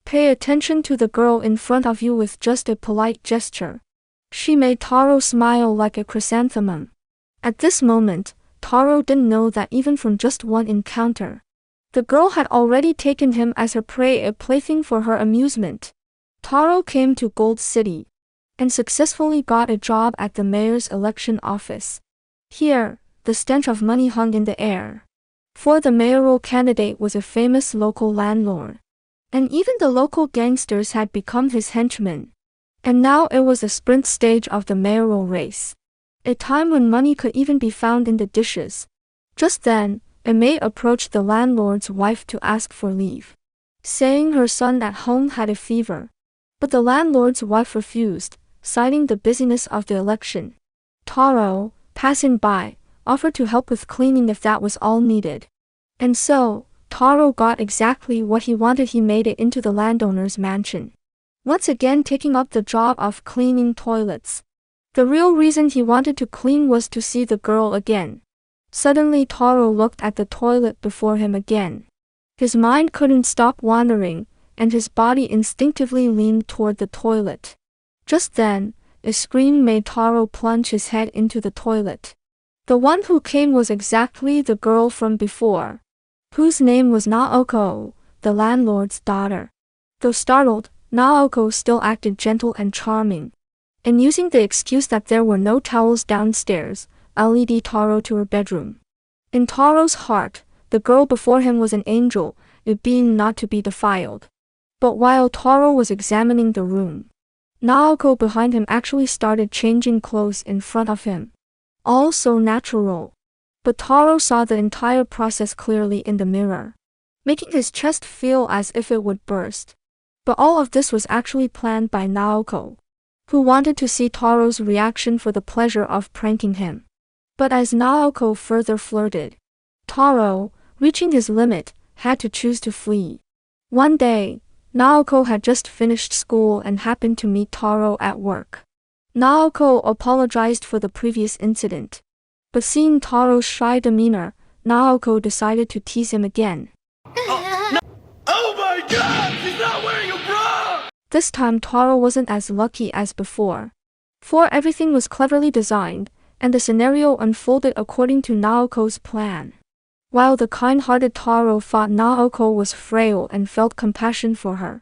Pay attention to the girl in front of you with just a polite gesture. She made Taro smile like a chrysanthemum. At this moment, Taro didn't know that even from just one encounter, the girl had already taken him as her prey, a plaything for her amusement. Taro came to Gold City and successfully got a job at the mayor's election office. Here, the stench of money hung in the air. For the mayoral candidate was a famous local landlord, and even the local gangsters had become his henchmen. And now it was the sprint stage of the mayoral race, a time when money could even be found in the dishes. Just then, a maid approached the landlord's wife to ask for leave, saying her son at home had a fever. But the landlord's wife refused, citing the busyness of the election. Taro, passing by, offered to help with cleaning if that was all needed. And so, Taro got exactly what he wanted. He made it into the landowner's mansion, once again taking up the job of cleaning toilets. The real reason he wanted to clean was to see the girl again. Suddenly Taro looked at the toilet before him again. His mind couldn't stop wandering, and his body instinctively leaned toward the toilet. Just then, a scream made Taro plunge his head into the toilet. The one who came was exactly the girl from before, whose name was Naoko, the landlord's daughter. Though startled, Naoko still acted gentle and charming, and using the excuse that there were no towels downstairs, led Taro to her bedroom. In Taro's heart, the girl before him was an angel, a being not to be defiled. But while Taro was examining the room, Naoko behind him actually started changing clothes in front of him. All so natural. But Taro saw the entire process clearly in the mirror, making his chest feel as if it would burst. But all of this was actually planned by Naoko, who wanted to see Taro's reaction for the pleasure of pranking him. But as Naoko further flirted, Taro, reaching his limit, had to choose to flee. One day, Naoko had just finished school and happened to meet Taro at work. Naoko apologized for the previous incident, but seeing Taro's shy demeanor, Naoko decided to tease him again. Oh, no. Oh my god, she's not wearing a bra! This time Taro wasn't as lucky as before, for everything was cleverly designed, and the scenario unfolded according to Naoko's plan. While the kind-hearted Taro thought Naoko was frail and felt compassion for her,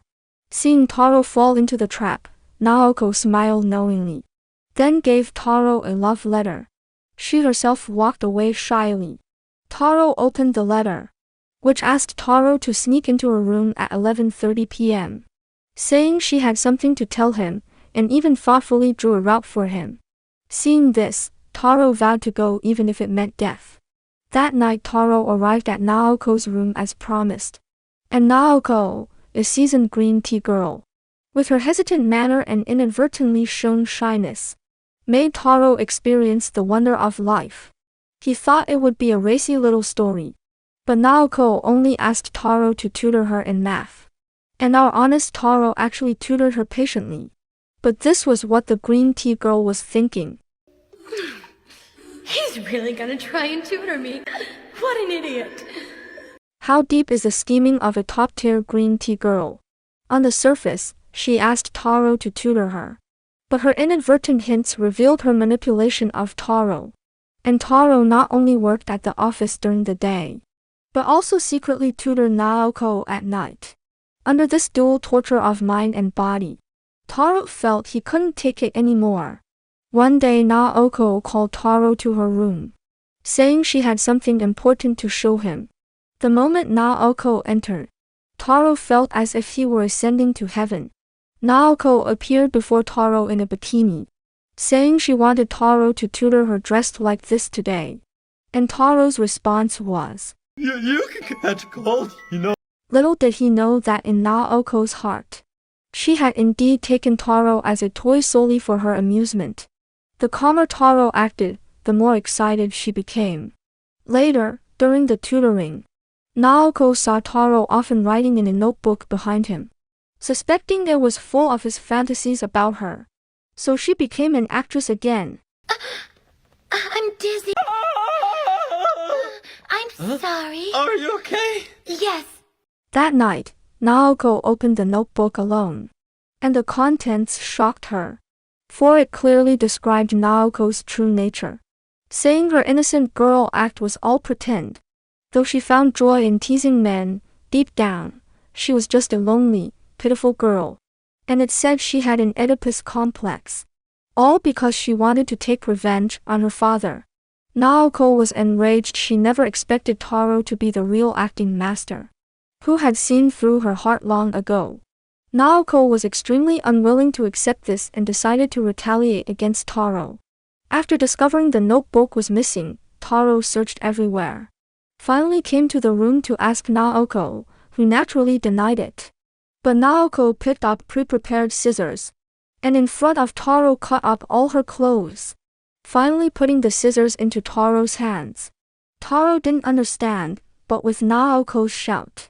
seeing Taro fall into the trap, Naoko smiled knowingly, then gave Taro a love letter. She herself walked away shyly. Taro opened the letter, which asked Taro to sneak into her room at 11:30 p.m., saying she had something to tell him, and even thoughtfully drew a route for him. Seeing this, Taro vowed to go even if it meant death. That night Taro arrived at Naoko's room as promised. And Naoko, a seasoned green tea girl, with her hesitant manner and inadvertently shown shyness, made Taro experience the wonder of life. He thought it would be a racy little story, but Naoko only asked Taro to tutor her in math. And our honest Taro actually tutored her patiently. But this was what the green tea girl was thinking. He's really gonna try and tutor me. What an idiot. How deep is the scheming of a top-tier green tea girl? On the surface, she asked Taro to tutor her, but her inadvertent hints revealed her manipulation of Taro. And Taro not only worked at the office during the day, but also secretly tutored Naoko at night. Under this dual torture of mind and body, Taro felt he couldn't take it anymore. One day Naoko called Taro to her room, saying she had something important to show him. The moment Naoko entered, Taro felt as if he were ascending to heaven. Naoko appeared before Taro in a bikini, saying she wanted Taro to tutor her dressed like this today. And Taro's response was, You can catch a cold, you know. Little did he know that in Naoko's heart, she had indeed taken Taro as a toy solely for her amusement. The calmer Taro acted, the more excited she became. Later, during the tutoring, Naoko saw Taro often writing in a notebook behind him, suspecting it was full of his fantasies about her. So she became an actress again. I'm dizzy. I'm sorry. Are you okay? Yes. That night, Naoko opened the notebook alone. And the contents shocked her. For it clearly described Naoko's true nature. Saying her innocent girl act was all pretend. Though she found joy in teasing men, deep down, she was just a lonely, pitiful girl. And it said she had an Oedipus complex. All because she wanted to take revenge on her father. Naoko was enraged. She never expected Taro to be the real acting master, who had seen through her heart long ago. Naoko was extremely unwilling to accept this and decided to retaliate against Taro. After discovering the notebook was missing, Taro searched everywhere. Finally came to the room to ask Naoko, who naturally denied it. But Naoko picked up pre-prepared scissors, and in front of Taro cut up all her clothes, finally putting the scissors into Taro's hands. Taro didn't understand, but with Naoko's shout,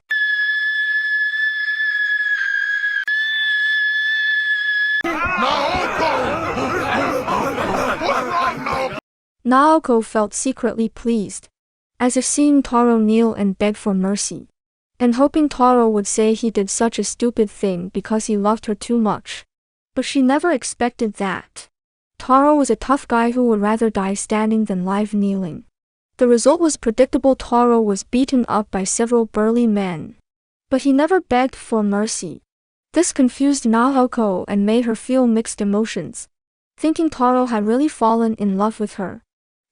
Naoko felt secretly pleased, as if seeing Taro kneel and beg for mercy, and hoping Taro would say he did such a stupid thing because he loved her too much. But she never expected that. Taro was a tough guy who would rather die standing than live kneeling. The result was predictable. Taro was beaten up by several burly men. But he never begged for mercy. This confused Naoko and made her feel mixed emotions, thinking Taro had really fallen in love with her.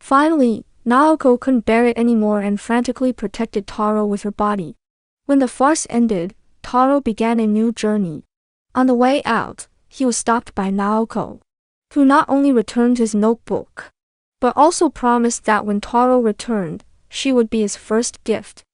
Finally, Naoko couldn't bear it anymore and frantically protected Taro with her body. When the farce ended, Taro began a new journey. On the way out, he was stopped by Naoko, who not only returned his notebook, but also promised that when Taro returned, she would be his first gift.